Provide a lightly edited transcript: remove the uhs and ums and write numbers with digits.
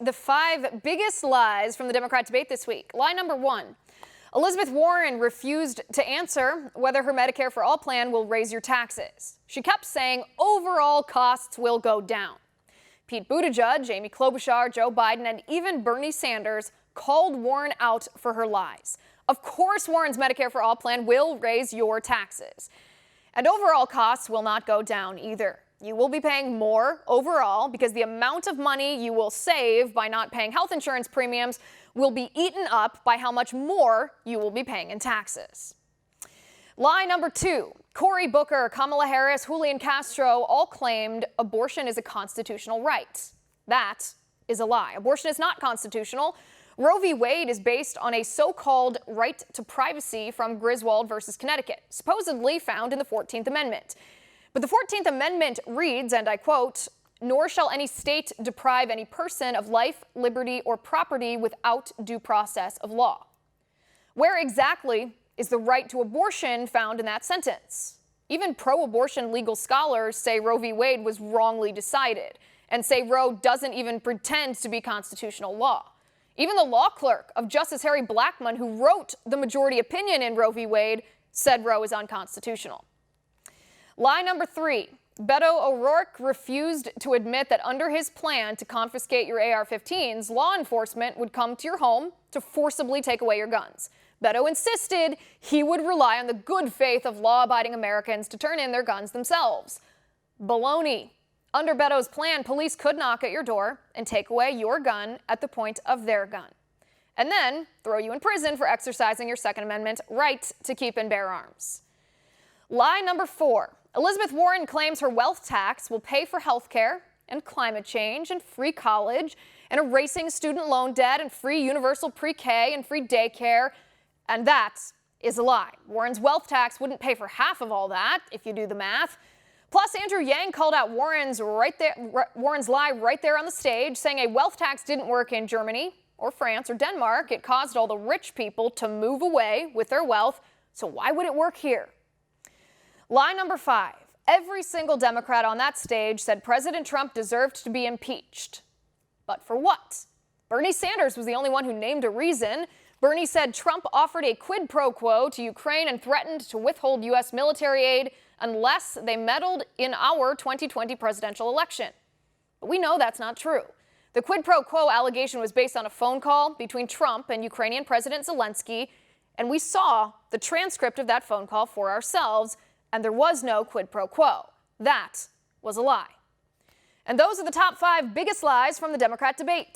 the 5 biggest lies from the Democrat debate this week. Lie number 1. Elizabeth Warren refused to answer whether her Medicare for All plan will raise your taxes. She kept saying overall costs will go down. Pete Buttigieg, Amy Klobuchar, Joe Biden, and even Bernie Sanders called Warren out for her lies. Of course, Warren's Medicare for All plan will raise your taxes. And overall costs will not go down either. You will be paying more overall because the amount of money you will save by not paying health insurance premiums will be eaten up by how much more you will be paying in taxes. Lie number 2. Cory Booker, Kamala Harris, Julian Castro all claimed abortion is a constitutional right. That is a lie. Abortion is not constitutional. Roe v. Wade is based on a so-called right to privacy from Griswold versus Connecticut, supposedly found in the 14th Amendment. But the 14th Amendment reads, and I quote, "Nor shall any state deprive any person of life, liberty, or property without due process of law." Where exactly is the right to abortion found in that sentence? Even pro-abortion legal scholars say Roe v. Wade was wrongly decided and say Roe doesn't even pretend to be constitutional law. Even the law clerk of Justice Harry Blackmun, who wrote the majority opinion in Roe v. Wade, said Roe is unconstitutional. Lie number 3. Beto O'Rourke refused to admit that under his plan to confiscate your AR-15s, law enforcement would come to your home to forcibly take away your guns. Beto insisted he would rely on the good faith of law-abiding Americans to turn in their guns themselves. Baloney. Under Beto's plan, police could knock at your door and take away your gun at the point of their gun, and then throw you in prison for exercising your Second Amendment right to keep and bear arms. Lie number 4. Elizabeth Warren claims her wealth tax will pay for health care and climate change and free college and erasing student loan debt and free universal pre-K and free daycare, and that is a lie. Warren's wealth tax wouldn't pay for half of all that if you do the math. Plus, Andrew Yang called out Warren's lie right there on the stage, saying a wealth tax didn't work in Germany or France or Denmark. It caused all the rich people to move away with their wealth, so why would it work here? Lie number 5. Every single Democrat on that stage said President Trump deserved to be impeached. But for what? Bernie Sanders was the only one who named a reason. Bernie said Trump offered a quid pro quo to Ukraine and threatened to withhold U.S. military aid unless they meddled in our 2020 presidential election. But we know that's not true. The quid pro quo allegation was based on a phone call between Trump and Ukrainian President Zelensky, and we saw the transcript of that phone call for ourselves, and there was no quid pro quo. That was a lie. And those are the top 5 biggest lies from the Democrat debate.